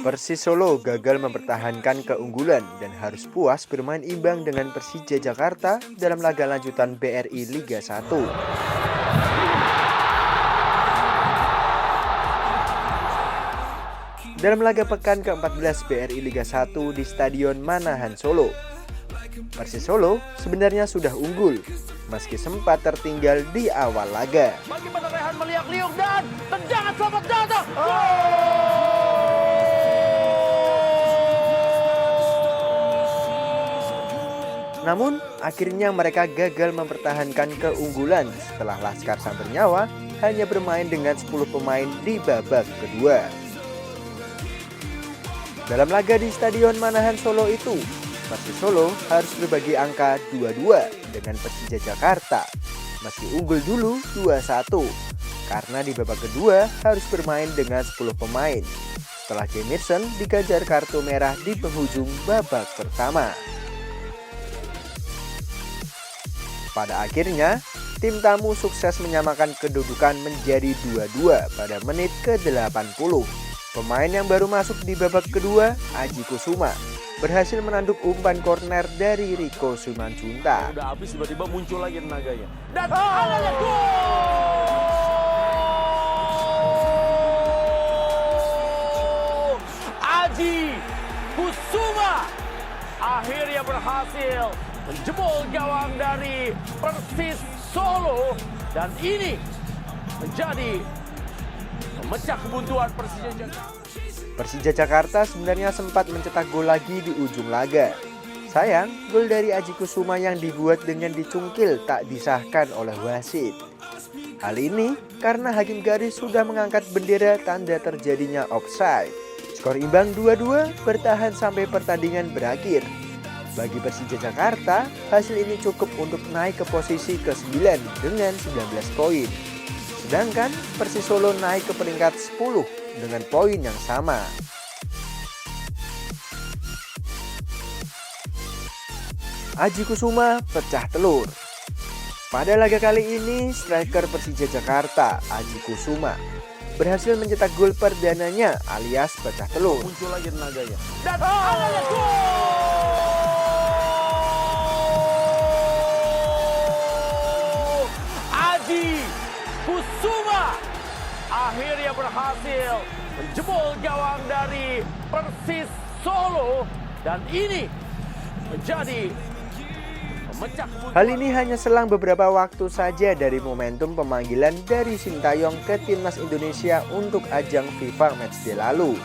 Persis Solo gagal mempertahankan keunggulan dan harus puas bermain imbang dengan Persija Jakarta dalam laga lanjutan BRI Liga 1. Dalam laga pekan ke-14 BRI Liga 1 di Stadion Manahan Solo, Persis Solo sebenarnya sudah unggul meski sempat tertinggal di awal laga. Bagaimana Rehan melihat Liung dan tendangan selamat datang. Namun, akhirnya mereka gagal mempertahankan keunggulan setelah Laskar Sang Bernyawa hanya bermain dengan 10 pemain di babak kedua. Dalam laga di Stadion Manahan Solo itu, Persis Solo harus berbagi angka 2-2 dengan Persija Jakarta, meski unggul dulu 2-1, karena di babak kedua harus bermain dengan 10 pemain, setelah Jamerson diganjar kartu merah di penghujung babak pertama. Pada akhirnya, tim tamu sukses menyamakan kedudukan menjadi 2-2 pada menit ke-80. Pemain yang baru masuk di babak kedua, Aji Kusuma, berhasil menanduk umpan korner dari Riko Simanjuntak. Udah habis tiba-tiba muncul lagi tenaganya. Dan ada gol! Aji Kusuma akhirnya berhasil menjebol gawang dari Persis Solo dan ini menjadi memecah kebuntuan Persija Jakarta. Persija Jakarta sebenarnya sempat mencetak gol lagi di ujung laga. Sayang, gol dari Aji Kusuma yang dibuat dengan dicungkil tak disahkan oleh wasit. Hal ini karena hakim garis sudah mengangkat bendera tanda terjadinya offside. Skor imbang 2-2 bertahan sampai pertandingan berakhir. Bagi Persija Jakarta, hasil ini cukup untuk naik ke posisi ke-9 dengan 19 poin. Sedangkan Persis Solo naik ke peringkat 10 dengan poin yang sama. Aji Kusuma pecah telur. Pada laga kali ini, striker Persija Jakarta, Aji Kusuma, berhasil mencetak gol perdananya alias pecah telur. Muncul lagi tenaganya. Dan ada gol! Aji Kusuma akhirnya berhasil menjebol gawang dari Persis Solo dan ini menjadi memecah kebuntuan. Hal ini hanya selang beberapa waktu saja dari momentum pemanggilan dari Sintayong ke Timnas Indonesia untuk ajang FIFA Matchday lalu.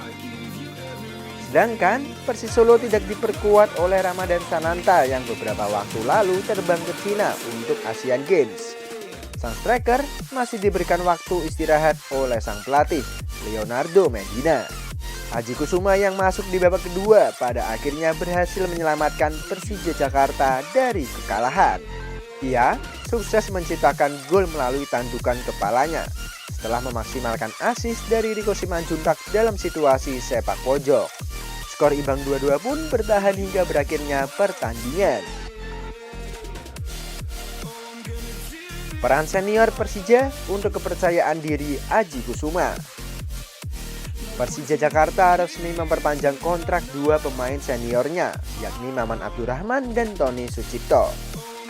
Sedangkan Persis Solo tidak diperkuat oleh Ramadan Sananta yang beberapa waktu lalu terbang ke Cina untuk Asian Games. Sang striker masih diberikan waktu istirahat oleh sang pelatih, Leonardo Medina. Aji Kusuma yang masuk di babak kedua pada akhirnya berhasil menyelamatkan Persija Jakarta dari kekalahan. Ia sukses menciptakan gol melalui tandukan kepalanya setelah memaksimalkan assist dari Riko Simanjuntak dalam situasi sepak pojok. Skor imbang 2-2 pun bertahan hingga berakhirnya pertandingan. Peran senior Persija untuk kepercayaan diri Aji Kusuma. Persija Jakarta resmi memperpanjang kontrak dua pemain seniornya, yakni Maman Abdurrahman dan Tony Sucipto.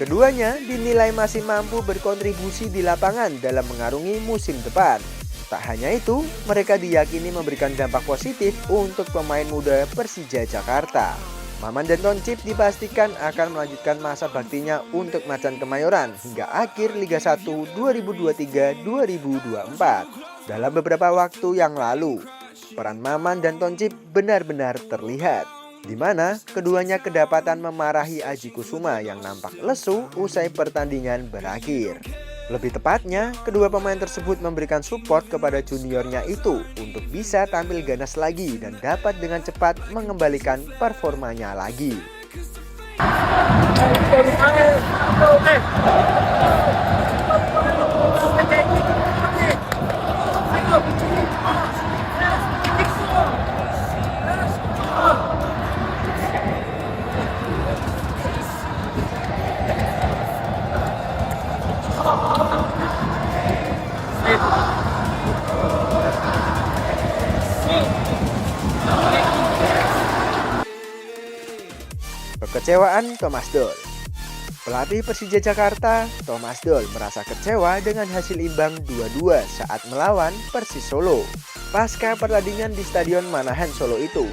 Keduanya dinilai masih mampu berkontribusi di lapangan dalam mengarungi musim depan. Tak hanya itu, mereka diyakini memberikan dampak positif untuk pemain muda Persija Jakarta. Maman dan Toncip dipastikan akan melanjutkan masa baktinya untuk Macan Kemayoran hingga akhir Liga 1 2023-2024. Dalam beberapa waktu yang lalu, peran Maman dan Toncip benar-benar terlihat, di mana keduanya kedapatan memarahi Aji Kusuma yang nampak lesu usai pertandingan berakhir. Lebih tepatnya, kedua pemain tersebut memberikan support kepada juniornya itu untuk bisa tampil ganas lagi dan dapat dengan cepat mengembalikan performanya lagi. Kekecewaan Thomas Doll. Pelatih Persija Jakarta, Thomas Doll merasa kecewa dengan hasil imbang 2-2 saat melawan Persis Solo. Pasca pertandingan di Stadion Manahan Solo itu,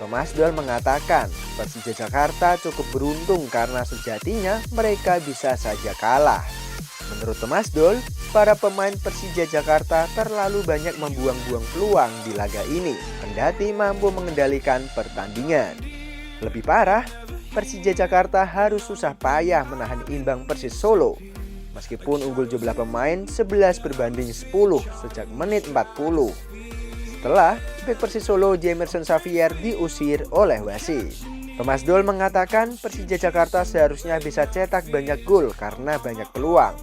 Thomas Doll mengatakan Persija Jakarta cukup beruntung karena sejatinya mereka bisa saja kalah. Menurut Thomas Doll, para pemain Persija Jakarta terlalu banyak membuang-buang peluang di laga ini, kendati mampu mengendalikan pertandingan. Lebih parah, Persija Jakarta harus susah payah menahan imbang Persis Solo. Meskipun unggul jumlah pemain 11-10 sejak menit 40. Setelah bek Persis Solo Jemerson Xavier diusir oleh wasit. Thomas Doll mengatakan Persija Jakarta seharusnya bisa cetak banyak gol karena banyak peluang.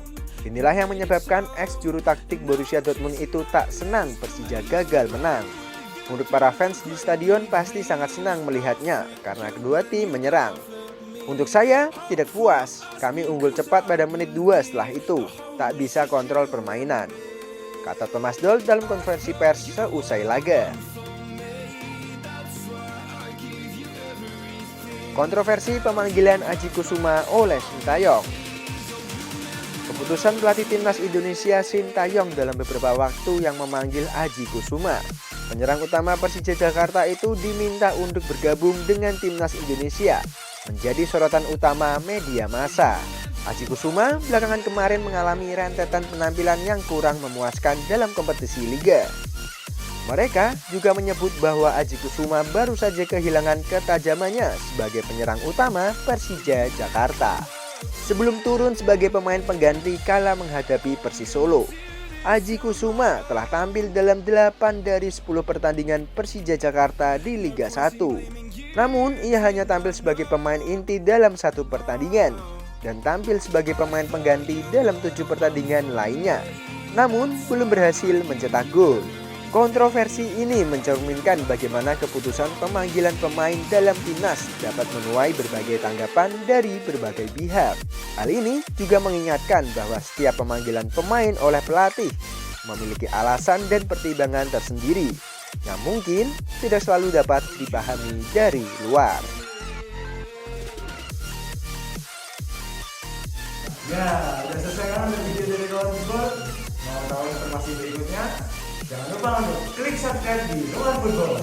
Inilah yang menyebabkan ex juru taktik Borussia Dortmund itu tak senang Persija gagal menang. Menurut para fans di stadion pasti sangat senang melihatnya karena kedua tim menyerang. Untuk saya tidak puas, kami unggul cepat pada menit 2 setelah itu, tak bisa kontrol permainan, kata Thomas Doll dalam konferensi pers seusai laga. Kontroversi pemanggilan Aji Kusuma oleh Sintayong. Keputusan pelatih timnas Indonesia Sintayong dalam beberapa waktu yang memanggil Aji Kusuma, penyerang utama Persija Jakarta itu diminta untuk bergabung dengan timnas Indonesia, menjadi sorotan utama media massa. Aji Kusuma belakangan kemarin mengalami rentetan penampilan yang kurang memuaskan dalam kompetisi liga. Mereka juga menyebut bahwa Aji Kusuma baru saja kehilangan ketajamannya sebagai penyerang utama Persija Jakarta. Sebelum turun sebagai pemain pengganti kala menghadapi Persis Solo, Aji Kusuma telah tampil dalam 8 dari 10 pertandingan Persija Jakarta di Liga 1. Namun, ia hanya tampil sebagai pemain inti dalam 1 pertandingan dan tampil sebagai pemain pengganti dalam 7 pertandingan lainnya. Namun, belum berhasil mencetak gol. Kontroversi ini mencerminkan bagaimana keputusan pemanggilan pemain dalam timnas dapat menuai berbagai tanggapan dari berbagai pihak. Hal ini juga mengingatkan bahwa setiap pemanggilan pemain oleh pelatih memiliki alasan dan pertimbangan tersendiri yang mungkin tidak selalu dapat dipahami dari luar. Ya, udah selesai kan video dari Nuan Football? Mau tahu informasi berikutnya? Jangan lupa untuk klik subscribe di Nuan Football.